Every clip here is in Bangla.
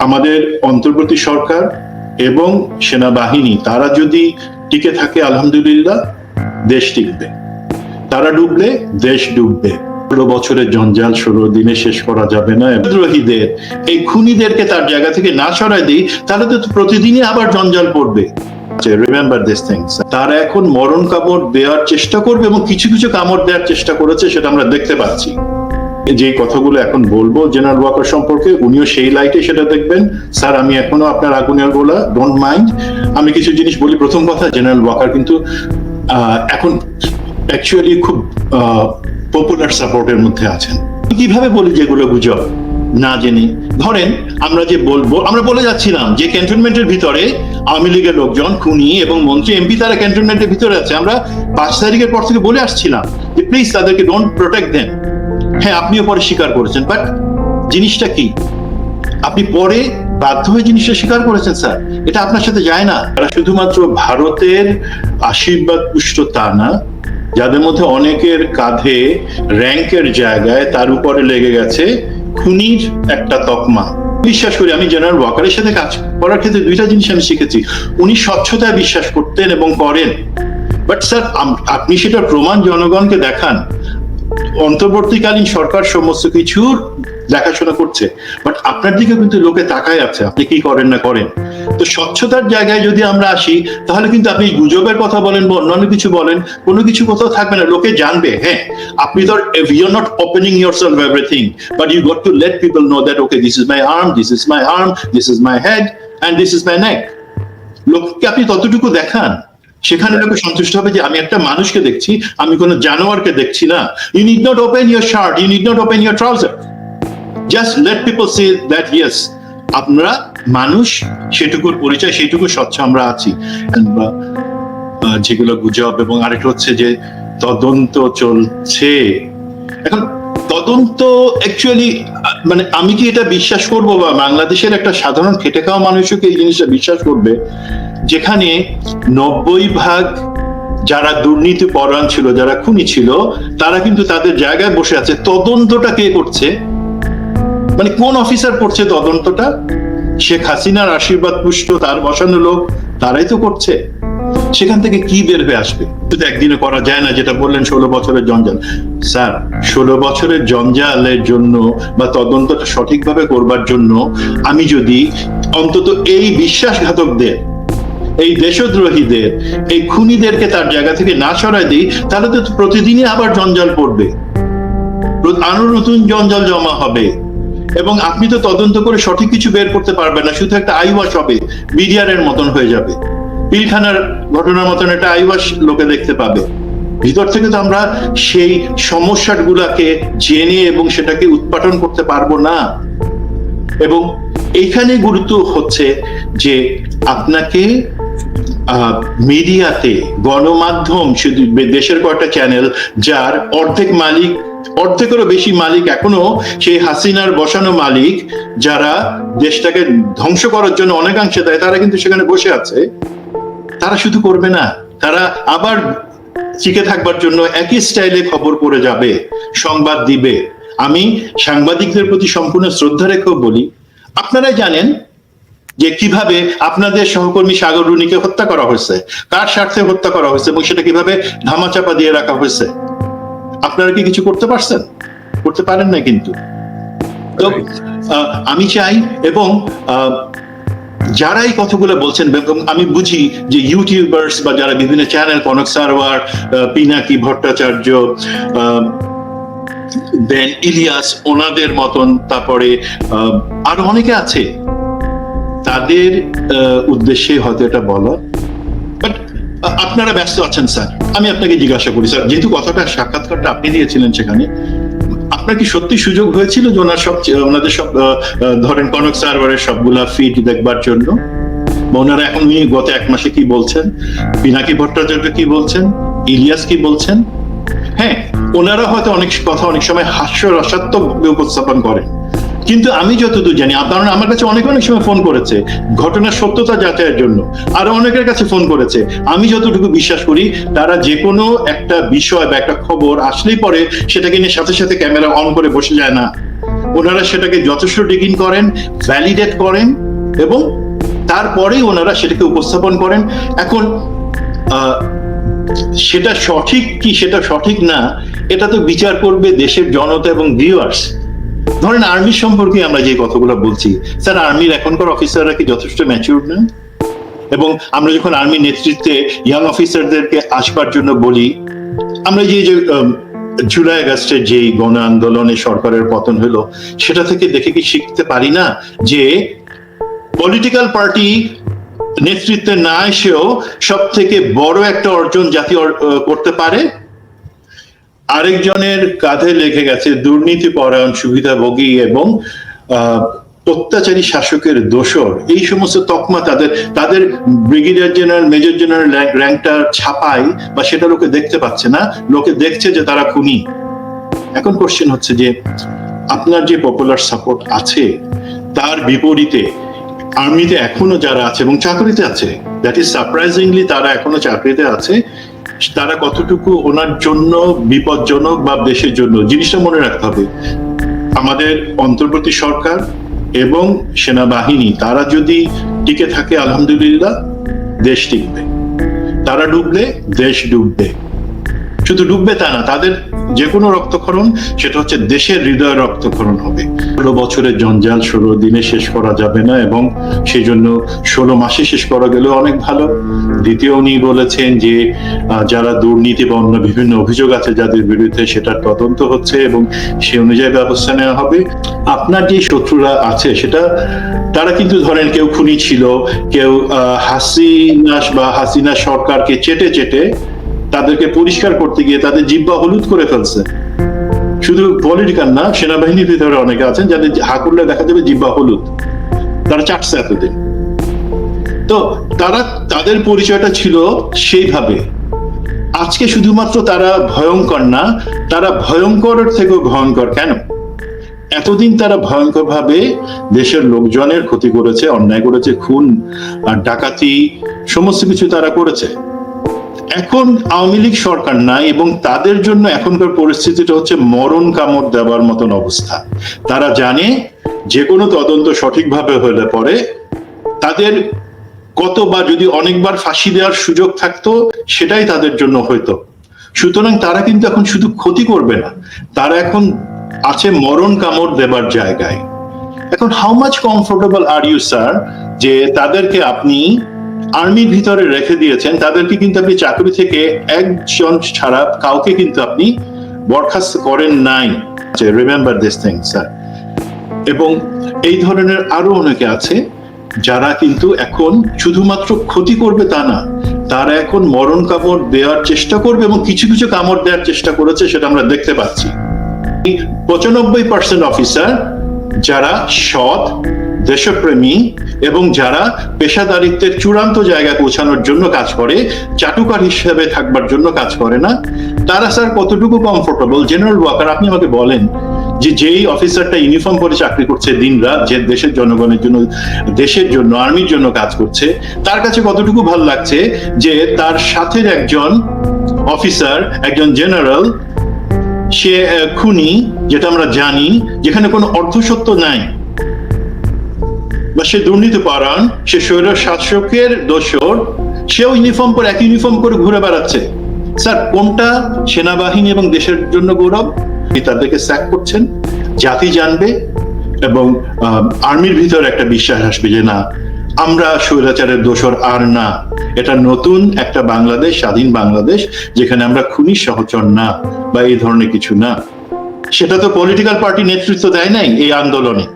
আমাদের অন্তর্বর্তী সরকার এবং সেনাবাহিনী তারা যদি টিকে থাকে আলহামদুলিল্লাহ দেশ টিকবে, তারা ডুবলে দেশ ডুববে। 16 বছরের জঞ্জাল 16 দিনে শেষ করা যাবে না। দ্রোহীদের, এই খুনিদেরকে তার জায়গা থেকে না সরাই দিই তাহলে তো প্রতিদিনই আবার জঞ্জাল পড়বে। Remember this things. তারা এখন মরণ কামড় দেওয়ার চেষ্টা করবে এবং কিছু কিছু কামড় দেওয়ার চেষ্টা করেছে, সেটা আমরা দেখতে পাচ্ছি। যে কথাগুলো এখন বলবো জেনারেল ওয়াকার সম্পর্কে, উনিও সেই লাইটে সেটা দেখবেন। স্যার, আমি এখনো আপনার আগুনের গোলা, ডোন্ট মাইন্ড। আমি কিছু জিনিস বলি। প্রথম কথা, জেনারেল ওয়াকার কিন্তু এখন অ্যাকচুয়ালি খুব পপুলার সাপোর্টের মধ্যে আছেন। কিভাবে বলি যেগুলো গুজব না জেনে? ধরেন আমরা যে বলবো, আমরা বলে যাচ্ছিলাম যে ক্যান্টনমেন্টের ভিতরে আওয়ামী লীগের লোকজন, খুনি এবং মন্ত্রী এমপি তারা ক্যান্টনমেন্টের ভিতরে আছে। আমরা 5 তারিখের পর থেকে বলে আসছিলাম যে প্লিজ তাদেরকে ডোন্ট প্রোটেক্ট দেন। হ্যাঁ, আপনিও পরে স্বীকার করেছেন, বাট জিনিসটা কি? আপনি পরে বাধ্য হয়ে জিনিসটা স্বীকার করেছেন। স্যার, এটা আপনার সাথে যায় না। তারা শুধুমাত্র ভারতের আশীর্বাদ পুষ্ট তা না, যাদের মধ্যে অনেকের কাঁধে র্যাঙ্কের জায়গায় তার উপরে লেগে গেছে খুনির একটা তকমা। বিশ্বাস করি, আমি জেনারেল ওয়াকারের সাথে কাজ করার ক্ষেত্রে দুইটা জিনিস আমি শিখেছি। উনি স্বচ্ছতায় বিশ্বাস করতেন এবং করেন, বাট স্যার আপনি সেটার প্রমাণ জনগণকে দেখান। অন্তর্বর্তীকালীন সরকার সমস্ত কিছুর দেখাশোনা করছে, বাট আপনার দিকে কিন্তু লোকে তাকায় আছে, আপনি কি করেন না করেন। তো স্বচ্ছতার জায়গায় যদি আমরা আসি, তাহলে কিন্তু আপনি গুজবের কথা বলেন বা অন্যান্য কিছু বলেন, কোনো কিছু কোথাও থাকবে না, লোকে জানবে। হ্যাঁ, আপনি তো you are not opening yourself everything, but you got to let people know that okay this is my arm, this is my arm, this is my head and this is my neck. লোককে আপনি ততটুকু দেখান, সেখানে লোকে সন্তুষ্ট হবে যে আমি একটা মানুষকে দেখছি, আমি কোনো জানোয়ারকে দেখছি না। You need not open your shirt, you need not open your trouser, just let people say that yes আপনারা মানুষ, সেটুকুর পরিচয়, সেটুকু স্বচ্ছ আমরা আছি। যেগুলো গুজব, এবং আরেকটা হচ্ছে যে তদন্ত চলছে। এখন তদন্ত অ্যাকচুয়ালি মানে আমি কি এটা বিশ্বাস করবো, বা বাংলাদেশের একটা সাধারণ খেটে খাওয়া মানুষও কি এই জিনিসটা বিশ্বাস করবে, যেখানে 90% যারা দুর্নীতি পরায়ণ ছিল, যারা খুনি ছিল, তারা কিন্তু তাদের জায়গায় বসে আছে। তদন্তটা কে করছে? মানে কোন অফিসার করছে তদন্তটা? শেখ হাসিনার আশীর্বাদ পুষ্ট তার বসানো লোক, তারাই তো করছে। সেখান থেকে কি বের হয়ে আসবে? শুধু একদিনে করা যায় না। যেটা বললেন 16 বছরের জঞ্জাল, স্যার 16 বছরের জঞ্জালের জন্য বা তদন্তটা সঠিকভাবে করবার জন্য আমি যদি অন্তত এই বিশ্বাসঘাতকদের, এই দেশদ্রোহীদের, এই খুনিদেরকে তার জায়গা থেকে না সরাই দিই, তাহলে তো প্রতিদিনই আবার জঞ্জাল পড়বে, আরো নতুন জঞ্জাল জমা হবে, এবং আপনি তো তদন্ত করে সঠিক কিছু বের করতে পারবেন না। শুধু একটা আইওয়াশ হবে, বিডিআর এর মতন হয়ে যাবে, পিলখানার ঘটনার মতন একটা আইওয়াশ লোকে দেখতে পাবে। ভিতর থেকে তো আমরা সেই সমস্যাগুলাকে জেনে এবং সেটাকে উৎপাদন করতে পারবো না। এবং এইখানে গুরুত্ব হচ্ছে যে আপনাকে মিডিয়াতে, গণমাধ্যম, শুধু দেশের কয়েকটা চ্যানেল যার অর্ধেক মালিক, অর্ধেকেরও বেশি মালিক এখনো সেই হাসিনার বসানো মালিক, যারা দেশটাকে ধ্বংস করার জন্য অনেকাংশে দেয়, তারা কিন্তু সেখানে বসে আছে। তারা শুধু করবে না, তারা আবার টিকে থাকবার জন্য একই স্টাইলে খবর করে যাবে, সংবাদ দিবে। আমি সাংবাদিকদের প্রতি সম্পূর্ণ শ্রদ্ধা রেখেও বলি, আপনারাই জানেন যে কিভাবে আপনাদের সহকর্মী সাগর রুনিকে হত্যা করা হয়েছে, কার স্বার্থে হত্যা করা হয়েছে, এবং সেটা কিভাবে ধামাচাপা দিয়ে রাখা হয়েছে। আপনারা কি কিছু করতে পারছেন? করতে পারেন না। কিন্তু তো আমি চাই, এবং যারা এই কথাগুলো বলছেন, আমি বুঝি যে ইউটিউবার্স বা যারা বিভিন্ন চ্যানেল, কনক সারওয়ার, পিনাকি ভট্টাচার্য, দেন ইলিয়াস, ওনাদের মতন, তারপরে আরো অনেকে আছে, তাদের উদ্দেশ্যে হয়তো এটা বলা। বাট আপনারা ব্যস্ত আছেন স্যার, আমি আপনাকে জিজ্ঞাসা করি স্যার, যেহেতু কথাটা সাক্ষাৎকারটা আপনি দিয়েছিলেন, সেখানে আপনার কি সত্যি সুযোগ হয়েছিল যে ওনাদের সব ধরেন কনক সারওয়ারের সবগুলা ফিড দেখবার জন্য? ওনারা এখন গত 1 মাসে কি বলছেন, পিনাকি ভট্টাচার্য কি বলছেন, ইলিয়াস কি বলছেন? হ্যাঁ, ওনারা হয়তো অনেক কথা অনেক সময় হাস্যরসাত্মক উপস্থাপন করেন, কিন্তু আমি যতদূর জানি, কারণ আমার কাছে অনেক সময় ফোন করেছে ঘটনার সত্যতা যাচাইয়ের জন্য, আরো অনেকের কাছে ফোন করেছে। আমি যতটুকু বিশ্বাস করি, তারা যে কোনো একটা বিষয় বা একটা খবর আসলেই পরে সেটাকে নিয়ে সাথে সাথে ক্যামেরা অন করে বসে যায় না। ওনারা সেটাকে যথেষ্ট ডিগিং করেন, ভ্যালিডেট করেন এবং তারপরেই ওনারা সেটাকে উপস্থাপন করেন। এখন সেটা সঠিক কি সেটা সঠিক না, এটা তো বিচার করবে দেশের জনতা এবং ভিউয়ার্স। ধরেন আর্মি সম্পর্কে আমরা যে কথাগুলো বলছি, স্যার আর্মির এখনকার অফিসাররা কি যথেষ্ট ম্যাচিউর না? এবং আমরা যখন আর্মি নেতৃত্বে ইয়াং অফিসারদেরকে আসবার জন্য বলি, আমরা যে জুলাই আগস্টের যে গণ আন্দোলনে সরকারের পতন হলো, সেটা থেকে দেখে কি শিখতে পারি না যে পলিটিক্যাল পার্টি নেতৃত্বে না এসেও সব থেকে বড় একটা অর্জন জাতি করতে পারে আরেকজনের কাঁধে লেগে গেছে দুর্নীতি পরায়ণ, সুবিধাভোগী এবং অত্যাচারী শাসকের দোসর, এই সমস্ত তকমা তাদের ব্রিগেডিয়ার জেনারেল, মেজর জেনারেল র্যাঙ্কটা ছাপায় বা সেটা লোকে দেখতে পাচ্ছে না, লোকে দেখছে যে তারা খুনি। এখন কোশ্চেন হচ্ছে যে আপনার যে পপুলার সাপোর্ট আছে তার বিপরীতে আর্মিতে এখনো যারা আছে এবং চাকরিতে আছে, দ্যাট ইজ সারপ্রাইজিংলি তারা এখনো চাকরিতে আছে, তারা কতটুকু ওনার জন্য বিপজ্জনক বা দেশের জন্য, জিনিসটা মনে রাখতে হবে। আমাদের অন্তর্বর্তী সরকার এবং সেনাবাহিনী তারা যদি টিকে থাকে আলহামদুলিল্লাহ দেশ টিকবে, তারা ডুবলে দেশ ডুববে। শুধু ডুববে তা না, তাদের যে কোনো রক্তক্ষরণ সেটা হচ্ছে দেশের হৃদয়ের রক্তক্ষরণ হবে। 16 বছরের জঞ্জাল 16 দিনে শেষ করা যাবে না এবং সেই জন্য 16 মাসে শেষ করা গেলেও অনেক ভালো। দ্বিতীয় উনি বলেছেন যে যারা দুর্নীতি বা অন্য বিভিন্ন অভিযোগ আছে যাদের বিরুদ্ধে, সেটার তদন্ত হচ্ছে এবং সে অনুযায়ী ব্যবস্থা নেওয়া হবে। আপনার যে শত্রুরা আছে সেটা তারা কিন্তু ধরেন কেউ খুনি ছিল, কেউ হাসিনা সরকারকে চেটে চেটে তাদেরকে পরিষ্কার করতে গিয়ে তাদের জিহ্বা হলুদ করে ফেলছে। শুধু পলিটিক্যাল না, সেনাবাহিনীর ভিতরে অনেকে আছেন যাদের হাঁ করলে দেখা যাবে জিহ্বা হলুদ, তারা চাটছে এতদিন। তো তাদের পরিচয়টা ছিল সেইভাবে। আজকে শুধুমাত্র তারা ভয়ঙ্কর না, তারা ভয়ঙ্করের থেকেও ভয়ঙ্কর। কেন? এতদিন তারা ভয়ঙ্কর ভাবে দেশের লোকজনের ক্ষতি করেছে, অন্যায় করেছে, খুন আর ডাকাতি সমস্ত কিছু তারা করেছে। এখন আওয়ামী লীগ সরকার নাই এবং তাদের জন্য এখনকার পরিস্থিতিটা হচ্ছে মরণ কামড় দেওয়ার মতন অবস্থা। তারা জানে যে কোনো তদন্ত সঠিকভাবে হলে পরে তাদের কতবার, যদি অনেকবার ফাঁসি দেওয়ার সুযোগ থাকতো সেটাই তাদের জন্য হয়তো। সুতরাং তারা কিন্তু এখন শুধু ক্ষতি করবে না, তারা এখন আছে মরণ কামড় দেবার জায়গায়। এখন how much comfortable are you sir যে তাদেরকে আপনি আর্মির ভিতরে রেখে দিয়েছেন, তাদেরকে কিন্তু আপনি চাকরি থেকে একজন ছাড়া কাউকে কিন্তু আপনি বরখাস্ত করেন নাই। Remember this thing sir. এবং এই ধরনের আরো অনেকে আছে যারা কিন্তু এখন শুধুমাত্র ক্ষতি করবে তা না, তারা এখন মরণ কামড় দেওয়ার চেষ্টা করবে এবং কিছু কিছু কামড় দেওয়ার চেষ্টা করেছে, সেটা আমরা দেখতে পাচ্ছি। 95% অফিসার যারা সৎ, দেশপ্রেমী এবং যারা পেশাদারিত্বের চূড়ান্ত জায়গায় পৌঁছানোর জন্য কাজ করে, চাটুকার হিসেবে থাকবার জন্য কাজ করে না, তারা স্যার কতটুকু কমফোর্টেবল? জেনারেল ওয়াকার, আপনি আমাকে বলেন যে যেই অফিসারটা ইউনিফর্ম পরে চাকরি করছে দিনরাত, যে দেশের জনগণের জন্য, দেশের জন্য, আর্মির জন্য কাজ করছে, তার কাছে কতটুকু ভালো লাগছে যে তার সাথে একজন অফিসার, একজন জেনারেল, সে খুনি, যেটা আমরা জানি, যেখানে কোনো অর্ধসত্য নাই, বা সে দুর্নীতি পরায়ণ, সে স্বৈর শাসকের দোসর, সেও ইউনিফর্ম পরে, এক ইউনিফর্ম করে ঘুরে বেড়াচ্ছে। স্যার কোনটা সেনাবাহিনী এবং দেশের জন্য গৌরব? তাদেরকে স্যাক করছেন, জাতি জানবে এবং আর্মির ভিতরে একটা বিশ্বাস আসবে যে না, আমরা স্বৈরাচারের দোসর আর না, এটা নতুন একটা বাংলাদেশ, স্বাধীন বাংলাদেশ, যেখানে আমরা খুনি সহচর না বা এই ধরনের কিছু না। সেটা তো পলিটিক্যাল পার্টি নেতৃত্ব দেয় নাই এই আন্দোলনে,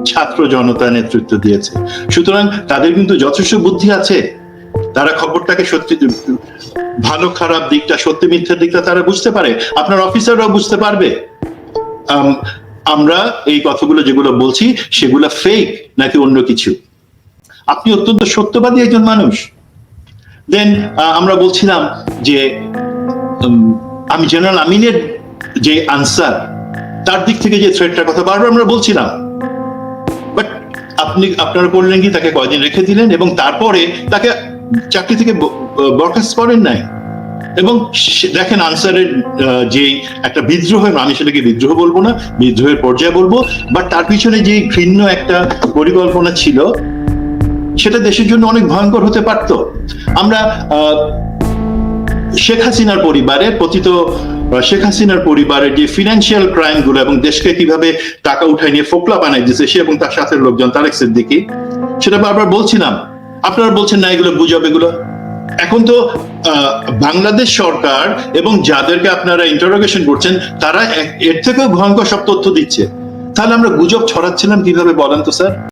ছাত্র জনতা নেতৃত্ব দিয়েছে। সুতরাং তাদের কিন্তু যথেষ্ট বুদ্ধি আছে, তারা খবরটাকে সত্যি, ভালো খারাপ দিকটা, সত্যি মিথ্যার দিকটা তারা বুঝতে পারে, আপনার অফিসাররাও বুঝতে পারবে আমরা এই কথাগুলো যেগুলো বলছি সেগুলো ফেক নাকি অন্য কিছু। আপনি অত্যন্ত সত্যবাদী একজন মানুষ। দেন আমরা বলছিলাম যে আমি জেনারেল আমিনের যে আনসার, তার দিক থেকে যে থ্রেটটার কথা বারবার আমরা বলছিলাম, বাট আপনারা করলেন কি, তাকে কয়দিন রেখে দিলেন এবং তারপরে তাকে চাকরি থেকে বরখাস্ত করেন নাই। এবং দেখেন আনসারের যে একটা বিদ্রোহ, আমি সেটাকে বিদ্রোহ বলবো না, বিদ্রোহের পর্যায়ে বলবো, বাট তার পিছনে যে ঘৃণ্য একটা পরিকল্পনা ছিল সেটা দেশের জন্য অনেক ভয়ঙ্কর হতে পারত। আমরা শেখ হাসিনার পরিবারে পতিত শেখ হাসিনার পরিবারের যে ফিনান্সিয়াল ক্রাইম গুলো এবং দেশকে কিভাবে টাকা উঠায় নিয়ে ফোকলা বানাই দিচ্ছে সে এবং তার সাথে লোকজন তারেক সিদ্দিকী, সেটা বারবার বলছিলাম। আপনারা বলছেন না এগুলো গুজব, এগুলো এখন তো বাংলাদেশ সরকার এবং যাদেরকে আপনারা ইন্টারোগেশন করছেন তারা এর থেকেও ভয়ঙ্কর সব তথ্য দিচ্ছে। তাহলে আমরা গুজব ছড়াচ্ছিলাম কিভাবে বলেন তো স্যার?